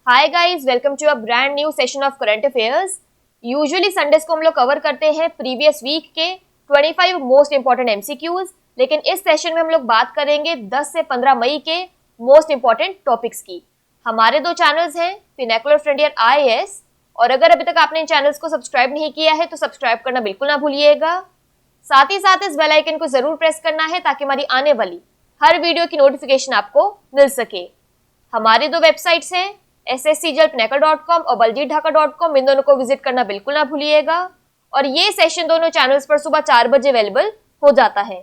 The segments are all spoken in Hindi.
Hi guys, welcome to a brand new session of current affairs. Usually Sundays को हम लोग कवर करते हैं प्रीवियस वीक के 25 मोस्ट इंपॉर्टेंट एमसीक्यूज, लेकिन इस सेशन में हम लोग बात करेंगे 10 से 15 मई के मोस्ट इंपॉर्टेंट टॉपिक्स की। हमारे दो चैनल्स हैं, पिनेकुलर फ्रंटियर IAS, और अगर अभी तक आपने इन चैनल्स को सब्सक्राइब नहीं किया है तो सब्सक्राइब करना बिल्कुल ना भूलिएगा। साथ ही साथ इस बेल आइकन को जरूर प्रेस करना है ताकि हमारी आने वाली हर वीडियो की नोटिफिकेशन आपको मिल सके। हमारी दो वेबसाइट्स हैं, sscjalpinacle.com और baljeetdhaka.com। इन दोनों को विजिट करना बिल्कुल ना भूलिएगा। और ये सेशन दोनों चैनल्स पर सुबह 4 बजे अवेलेबल हो जाता है।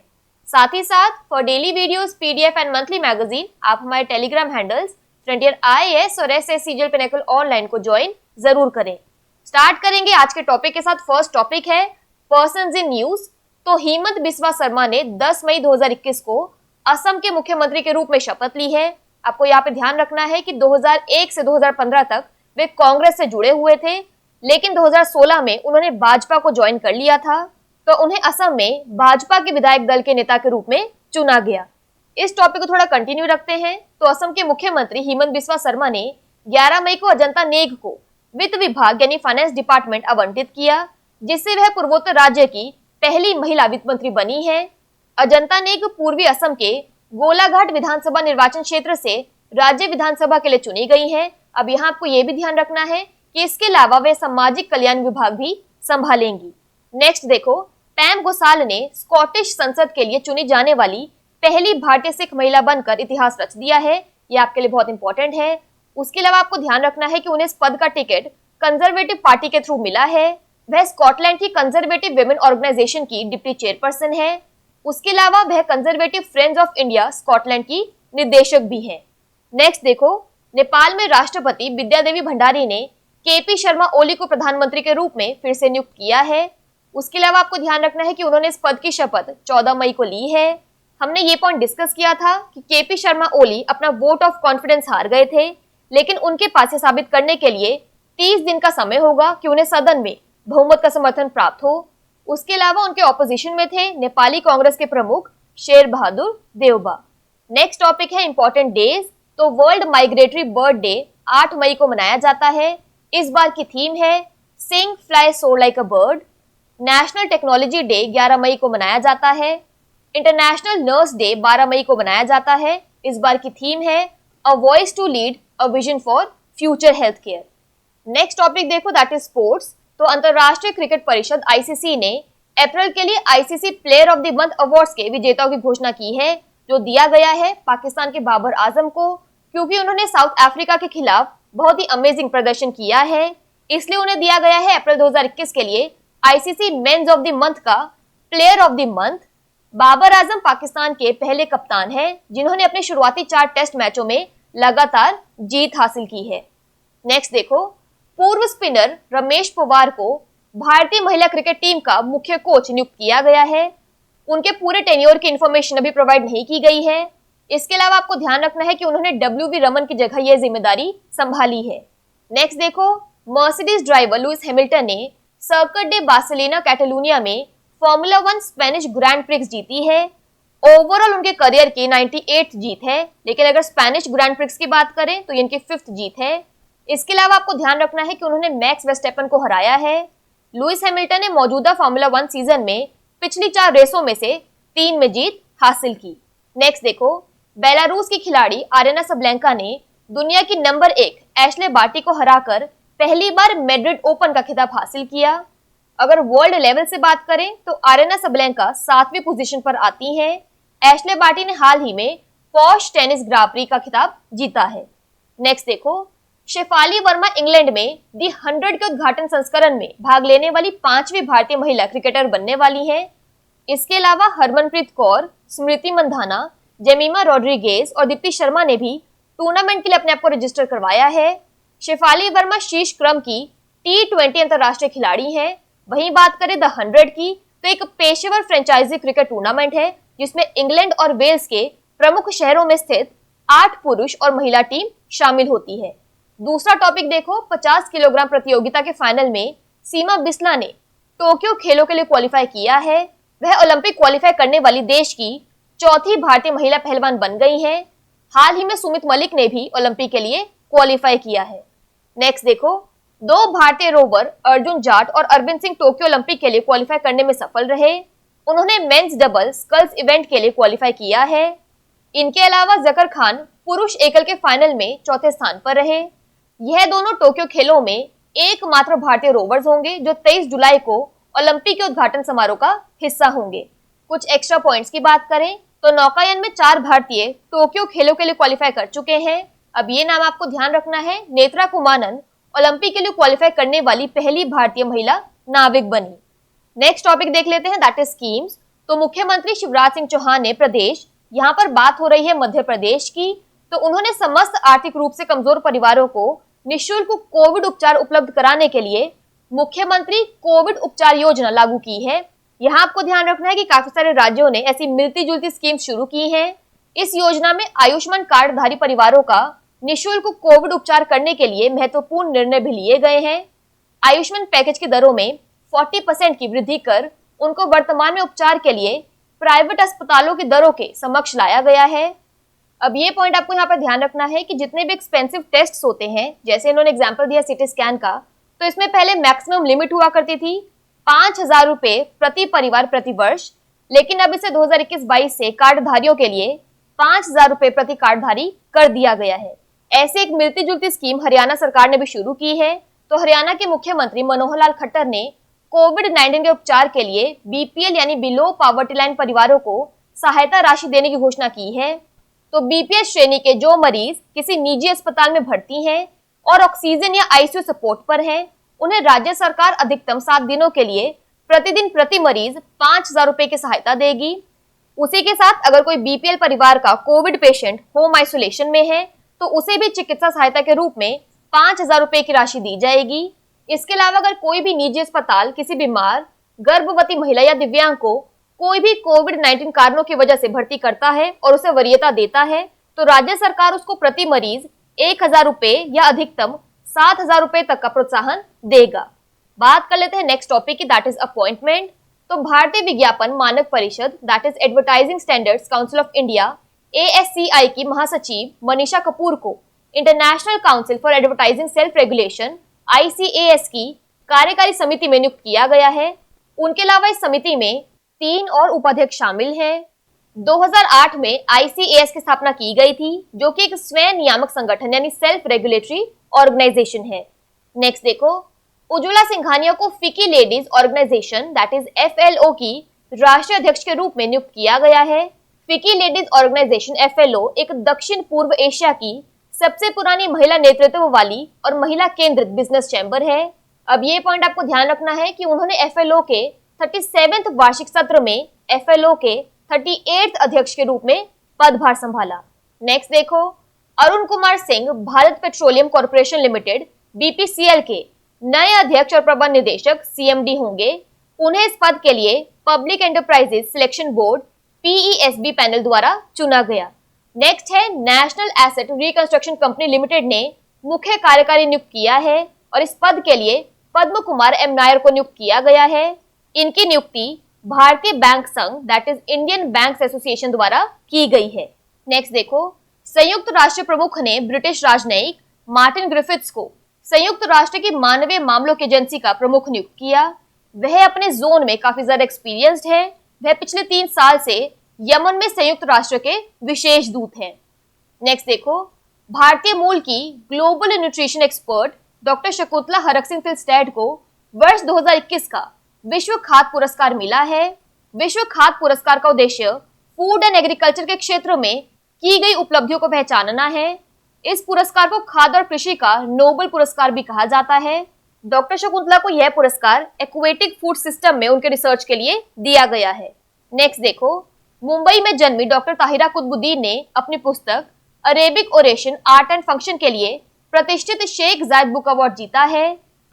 साथ ही साथ for daily videos, PDF and monthly magazine आप हमारे टेलीग्राम हैंडल्स फ्रंटियर IAS और SSCJal Pinnacle ऑनलाइन को ज्वाइन जरूर करें। स्टार्ट करेंगे आज के टॉपिक के साथ। फर्स्ट टॉपिक है पर्सन्स इन न्यूज। तो हेमंत बिस्वा शर्मा ने 10 मई 2021 को असम के मुख्यमंत्री के रूप में शपथ ली है। आपको यहाँ पे ध्यान रखना है कि 2001 से 2015 तक वे कांग्रेस से जुड़े हुए थे, लेकिन 2016 में उन्होंने भाजपा को ज्वाइन कर लिया था, तो उन्हें असम में भाजपा के विधायक दल के नेता के रूप में चुना गया। इस टॉपिक को थोड़ा कंटिन्यू रखते हैं। तो असम के मुख्यमंत्री हेमंत बिस्वा शर्मा ने 11 मई को अजंता नेग को वित्त विभाग यानी फाइनेंस डिपार्टमेंट आवंटित किया, जिससे वह पूर्वोत्तर राज्य की पहली महिला वित्त मंत्री बनी है। अजंता नेग पूर्वी असम के गोलाघाट विधानसभा निर्वाचन क्षेत्र से राज्य विधानसभा के लिए चुनी गई हैं। अब यहाँ आपको ये भी ध्यान रखना है कि इसके अलावा वे सामाजिक कल्याण विभाग भी संभालेंगी। नेक्स्ट देखो, पैम घोसाल ने स्कॉटिश संसद के लिए चुनी जाने वाली पहली भारतीय सिख महिला बनकर इतिहास रच दिया है। ये आपके लिए बहुत इंपॉर्टेंट है। उसके अलावा आपको ध्यान रखना है कि उन्हें इस पद का टिकट कंजर्वेटिव पार्टी के थ्रू मिला है। वह स्कॉटलैंड की कंजर्वेटिव वुमेन ऑर्गेनाइजेशन की डिप्टी चेयरपर्सन है। उसके अलावा वह conservative friends of India Scotland की निर्देशक भी हैं। नेक्स्ट देखो, नेपाल में राष्ट्रपति विद्यादेवी भंडारी ने KP शर्मा ओली को प्रधानमंत्री के रूप में फिर से नियुक्त किया है। उसके अलावा आपको ध्यान रखना है कि उन्होंने इस पद की शपथ 14 मई को ली है। हमने ये पॉइंट डिस्कस किया था कि KP शर्मा ओली अपना वोट ऑफ कॉन्फिडेंस हार गए थे, लेकिन उनके पास ये साबित करने के लिए 30 दिन का समय होगा कि उन्हें सदन में बहुमत का समर्थन प्राप्त हो। उसके अलावा उनके ऑपोजिशन में थे नेपाली कांग्रेस के प्रमुख शेर बहादुर देउबा। नेक्स्ट टॉपिक है इंपॉर्टेंट डेज। तो वर्ल्ड माइग्रेटरी बर्ड डे 8 मई को मनाया जाता है। इस बार की थीम है सिंग फ्लाई सोर like a bird. National technology day 11 मई को मनाया जाता है। इंटरनेशनल नर्स डे 12 मई को मनाया जाता है। इस बार की थीम है a voice to lead a vision for future health care. Next topic देखो, दैट इज स्पोर्ट्स। तो अंतरराष्ट्रीय क्रिकेट परिषद ICC ने अप्रैल के लिए ICC player of the month awards के विजेताओं की घोषणा की है, जो दिया गया है पाकिस्तान के बाबर आजम को, क्योंकि उन्होंने साउथ अफ्रीका के खिलाफ बहुत ही अमेजिंग प्रदर्शन किया है। इसलिए उन्हें दिया गया है अप्रैल 2021 के लिए ICC men's of the month का player of the month. Babar Azam Pakistan के पहले कप्तान हैं जिन्होंने अपने शुरुआती 4 टेस्ट मैचों में लगातार जीत हासिल की है। नेक्स्ट देखो, पूर्व स्पिनर रमेश पवार को भारतीय महिला क्रिकेट टीम का मुख्य कोच नियुक्त किया गया है। उनके पूरे टेन्योर की इंफॉर्मेशन अभी प्रोवाइड नहीं की गई है। इसके अलावा आपको ध्यान रखना है कि उन्होंने WV रमन की जगह यह जिम्मेदारी संभाली है। नेक्स्ट देखो, मर्सिडीज ड्राइवर लुइस हैमिल्टन ने सर्किट डे बार्सिलोना कैटालोनिया में फॉर्मूला 1 स्पेनिश ग्रैंड प्रिक्स जीती है। ओवरऑल उनके करियर की 98th जीत है, लेकिन अगर स्पेनिश ग्रैंड प्रिक्स की बात करें तो इनकी 5th जीत है। इसके अलावा आपको ध्यान रखना है कि उन्होंने मैक्स वेस्टेपन को हराया है। लुइस हैमिल्टन ने मौजूदा फॉर्मूला 1 सीजन में पिछली 4 रेसों में से 3 में जीत हासिल की। नेक्स्ट देखो, बेलारूस की खिलाड़ी आरेना सबलेंका ने दुनिया की नंबर 1 एशले बार्टी को हराकर पहली बार मैड्रिड ओपन का खिताब हासिल किया। अगर वर्ल्ड लेवल से बात करें तो आरेना सबलेंका 7वीं पोजीशन पर आती हैं। एशले बार्टी ने हाल ही में पॉश टेनिस ग्रां प्री का खिताब जीता है। नेक्स्ट देखो, शेफाली वर्मा इंग्लैंड में दी 100 के उद्घाटन संस्करण में भाग लेने वाली 5वीं भारतीय महिला क्रिकेटर बनने वाली हैं। इसके अलावा हरमनप्रीत कौर, स्मृति मंधाना, जेमिमा रॉड्रिगेज और दीप्ति शर्मा ने भी टूर्नामेंट के लिए अपने आप को रजिस्टर करवाया है। शेफाली वर्मा शीर्ष क्रम की T20 अंतरराष्ट्रीय खिलाड़ी हैं। वहीं बात करें द 100 की, तो एक पेशेवर फ्रेंचाइजी क्रिकेट टूर्नामेंट है जिसमें इंग्लैंड और वेल्स के प्रमुख शहरों में स्थित 8 पुरुष और महिला टीम शामिल होती है। दूसरा टॉपिक देखो, 50 किलोग्राम प्रतियोगिता के फाइनल में सीमा बिस्ला ने टोक्यो खेलों के लिए क्वालिफाई किया है। वह ओलंपिक क्वालिफाई करने वाली देश की 4थी भारतीय महिला पहलवान बन गई हैं। हाल ही में सुमित मलिक ने भी ओलंपिक के लिए क्वालिफाई किया है। नेक्स्ट देखो, दो भारतीय रोवर अर्जुन जाट और अरविंद सिंह टोक्यो ओलंपिक के लिए क्वालिफाई करने में सफल रहे। उन्होंने मेंस डबल स्कल्स इवेंट के लिए क्वालिफाई किया है। इनके अलावा जकर खान पुरुष एकल के फाइनल में चौथे स्थान पर रहे। यह दोनों टोक्यो खेलों में एकमात्र भारतीय रोवर्स होंगे जो 23 जुलाई को ओलंपिक के उद्घाटन समारोह का हिस्सा होंगे। कुछ एक्स्ट्रा पॉइंट्स की बात करें तो नौकायन में 4 भारतीय टोक्यो खेलों के लिए क्वालिफाई कर चुके हैं। अब ये नाम आपको ध्यान रखना है, नेत्रा कुमानन ओलंपिक के लिए क्वालिफाई करने वाली पहली भारतीय महिला नाविक बनी। नेक्स्ट टॉपिक देख लेते हैं, दैट इज स्कीम्स। तो मुख्यमंत्री शिवराज सिंह चौहान ने प्रदेश, यहाँ पर बात हो रही है मध्य प्रदेश की, तो उन्होंने समस्त आर्थिक रूप से कमजोर परिवारों को निःशुल्क कोविड उपचार उपलब्ध कराने के लिए मुख्यमंत्री कोविड उपचार योजना लागू की है। यहाँ आपको ध्यान रखना है कि काफी सारे राज्यों ने ऐसी मिलती जुलती स्कीम शुरू की हैं। इस योजना में आयुष्मान कार्डधारी परिवारों का निःशुल्क कोविड उपचार करने के लिए महत्वपूर्ण निर्णय भी लिए गए हैं। आयुष्मान पैकेज की दरों में 40% की वृद्धि कर उनको वर्तमान में उपचार के लिए प्राइवेट अस्पतालों की दरों के समक्ष लाया गया है। अब ये पॉइंट आपको यहाँ पर ध्यान रखना है कि जितने भी एक्सपेंसिव टेस्ट्स होते हैं, जैसे इन्होंने एग्जांपल दिया सिटी स्कैन का, तो इसमें पहले मैक्सिमम लिमिट हुआ करती थी 5,000 रुपए प्रति परिवार प्रति वर्ष, लेकिन अब इसे 2021-22 से कार्डधारियों के लिए 5,000 रुपए प्रति कार्डधारी कर दिया गया है। ऐसे एक मिलती जुलती स्कीम हरियाणा सरकार ने भी शुरू की है। तो हरियाणा के मुख्यमंत्री मनोहर लाल खट्टर ने कोविड-19 के उपचार के लिए बीपीएल यानी बिलो पॉवर्टी लाइन परिवारों को सहायता राशि देने की घोषणा की है। तो बीपीएल श्रेणी के जो मरीज किसी निजी अस्पताल में भर्ती हैं और ऑक्सीजन या आईसीयू सपोर्ट पर हैं, उन्हें राज्य सरकार अधिकतम 7 दिनों के लिए प्रतिदिन प्रति मरीज 5,000 रुपए की सहायता देगी। उसी के साथ अगर कोई बीपीएल परिवार का कोविड पेशेंट होम आइसोलेशन में है तो उसे भी चिकित्सा सहायता के रूप में 5,000 रुपए की राशि दी जाएगी। इसके अलावा अगर कोई भी निजी अस्पताल किसी बीमार गर्भवती महिला या दिव्यांग को कोई भी कोविड-19 कारणों की वजह से भर्ती करता है और उसे वरीयता देता है, तो राज्य सरकार उसको प्रति मरीज 1,000 रुपए या अधिकतम 7,000 रुपए तक का प्रोत्साहन देगा। बात कर लेते हैं नेक्स्ट टॉपिक की, दैट इज अपॉइंटमेंट। तो भारतीय विज्ञापन मानक परिषद, that is advertising standards council of India ASCI की महासचिव मनीषा कपूर को international council for advertising self regulation ICAS की कार्यकारी समिति में नियुक्त किया गया है। उनके अलावा इस समिति में 3 और उपाध्यक्ष शामिल हैं। 2008 में ICAS की स्थापना की गई थी, जो कि एक स्वयं नियामक संगठन यानी सेल्फ रेगुलेटरी ऑर्गेनाइजेशन है। नेक्स्ट देखो, उज्ज्वला सिंघानिया को FICCI ladies organization that is FLO की राष्ट्रीय अध्यक्ष के रूप में नियुक्त किया गया है। फिकी लेडीज ऑर्गेनाइजेशन FLO एक दक्षिण पूर्व एशिया की सबसे पुरानी महिला नेतृत्व वाली और महिला केंद्रित बिजनेस चैम्बर है। अब ये पॉइंट आपको ध्यान रखना है कि उन्होंने FLO के 37वें वार्षिक सत्र में FLO के 38वें अध्यक्ष के रूप में पदभार संभाला। नेक्स्ट देखो, Arun Kumar Singh Bharat petroleum corporation limited BPCL के नए अध्यक्ष और प्रबंध निदेशक CMD होंगे। उन्हें इस पद के लिए public enterprises selection board PESB panel द्वारा चुना गया। नेक्स्ट है, national asset reconstruction company limited ने मुख्य कार्यकारी नियुक्त किया है और इस पद के लिए पद्म कुमार M नायर को नियुक्त किया गया है। इनकी नियुक्ति भारतीय बैंक संघ that is Indian banks association द्वारा की गई है। नेक्स्ट देखो, संयुक्त राष्ट्र प्रमुख ने ब्रिटिश राजनयिक मार्टिन ग्रिफिथ्स को संयुक्त राष्ट्र की मानवीय मामलों की एजेंसी का प्रमुख नियुक्त किया। वह अपने जोन में काफी ज्यादा एक्सपीरियंस्ड है। वह पिछले 3 साल से यमन में संयुक्त राष्ट्र के विशेष दूत हैं। नेक्स्ट देखो, भारतीय मूल की global nutrition expert doctor Shakuntala Haraksingh Thilsted को वर्ष 2021 का विश्व खाद्य पुरस्कार मिला है। विश्व खाद्य पुरस्कार का उद्देश्य फूड एंड एग्रीकल्चर के क्षेत्र में की गई उपलब्धियों को पहचानना है। इस पुरस्कार को खाद्य और कृषि का नोबेल पुरस्कार भी कहा जाता है। डॉक्टर शकुंतला को यह पुरस्कार एक्वेटिक फूड सिस्टम में उनके रिसर्च के लिए दिया गया है। नेक्स्ट देखो, मुंबई में जन्मी डॉक्टर ताहिरा कुतुबुद्दीन ने अपनी पुस्तक Arabic oration art and function के लिए प्रतिष्ठित शेख जायद बुक अवार्ड जीता है।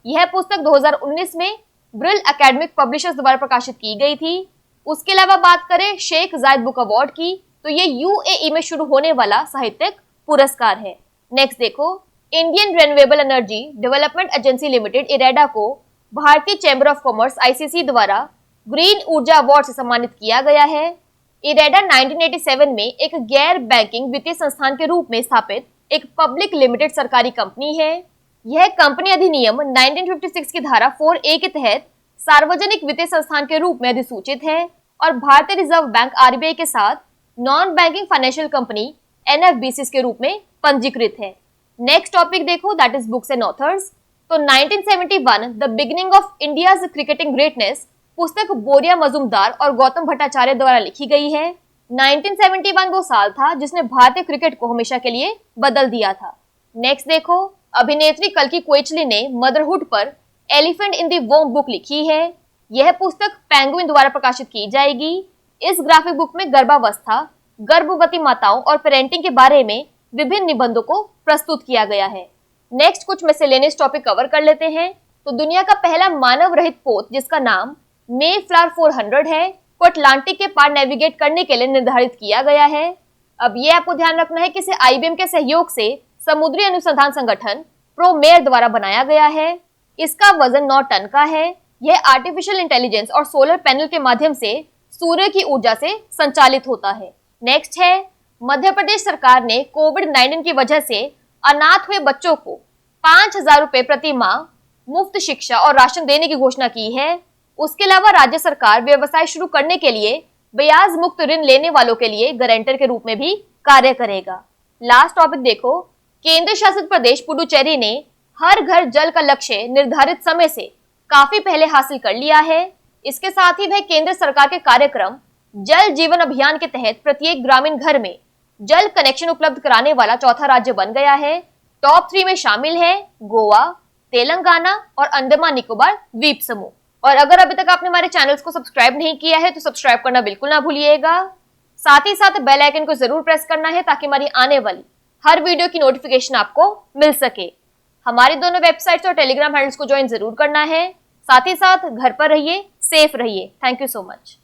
यह पुस्तक 2019 में ब्रिल एकेडमिक पब्लिशर्स द्वारा प्रकाशित की गई थी। उसके अलावा बात करें शेख जायद बुक अवार्ड की, तो ये UAE में शुरू होने वाला साहित्यिक पुरस्कार है। नेक्स्ट देखो, Indian renewable energy development agency limited IREDA को भारतीय चैम्बर ऑफ कॉमर्स ICC द्वारा ग्रीन ऊर्जा अवार्ड से सम्मानित किया गया है। इरेडा 1987 में एक गैर बैंकिंग वित्तीय संस्थान के रूप में स्थापित एक पब्लिक लिमिटेड सरकारी कंपनी है। यह कंपनी अधिनियम 1956 की धारा 4A के तहत सार्वजनिक वित्तीय संस्थान के रूप में अधिसूचित है और भारतीय रिजर्व बैंक RBI के साथ non banking financial company NFBCs के रूप में पंजीकृत है। नेक्स्ट टॉपिक देखो, that is books and authors. तो 1971 the beginning of India's cricketing greatness पुस्तक बोरिया मजूमदार और गौतम भट्टाचार्य द्वारा लिखी गई है। 1971 वो साल था जिसने भारतीय क्रिकेट को हमेशा के लिए बदल दिया था। नेक्स्ट देखो, अभिनेत्री कल्की कोएचली ने मदरहुड पर एलिफेंट इन दी वोम बुक लिखी है। यह पुस्तक पेंगुइन द्वारा प्रकाशित की जाएगी। इस ग्राफिक बुक में गर्भावस्था, गर्भवती माताओं और पेरेंटिंग के बारे में विभिन्न निबंधों को प्रस्तुत किया गया है। नेक्स्ट कुछ मिसलेनियस टॉपिक कवर कर लेते हैं। तो दुनिया का पहला मानव रहित पोत जिसका नाम मे फ्लावर 400 है, को अटलांटिक के पार नेविगेट करने के लिए निर्धारित किया गया है। अब ये आपको ध्यान रखना है कि इसे IBM के सहयोग से समुद्री अनुसंधान संगठन प्रोमेयर द्वारा बनाया गया है। इसका वजन 9 टन का है। यह आर्टिफिशियल इंटेलिजेंस और सोलर पैनल के माध्यम से सूर्य की ऊर्जा से संचालित होता है। नेक्स्ट है, मध्य प्रदेश सरकार ने कोविड-19 की वजह से अनाथ हुए बच्चों को 5,000 रुपए प्रति माह मुफ्त शिक्षा और राशन देने की घोषणा की है। उसके अलावा राज्य सरकार व्यवसाय शुरू करने के लिए ब्याज मुक्त ऋण लेने वालों के लिए गारंटर के रूप में भी कार्य करेगा। लास्ट टॉपिक देखो, केंद्र शासित प्रदेश पुडुचेरी ने हर घर जल का लक्ष्य निर्धारित समय से काफी पहले हासिल कर लिया है। इसके साथ ही वह केंद्र सरकार के कार्यक्रम जल जीवन अभियान के तहत प्रत्येक ग्रामीण घर में जल कनेक्शन उपलब्ध कराने वाला चौथा राज्य बन गया है। टॉप 3 में शामिल है गोवा, तेलंगाना और अंडमान निकोबार द्वीप समूह। और अगर अभी तक आपने हमारे चैनल्स को सब्सक्राइब नहीं किया है तो सब्सक्राइब करना बिल्कुल ना भूलिएगा। साथ ही साथ बेल आइकन को जरूर प्रेस करना है ताकि हमारी आने वाली हर वीडियो की नोटिफिकेशन आपको मिल सके। हमारी दोनों वेबसाइट्स और टेलीग्राम हैंडल्स को ज्वाइन जरूर करना है। साथ ही साथ घर पर रहिए, सेफ रहिए। Thank you so much.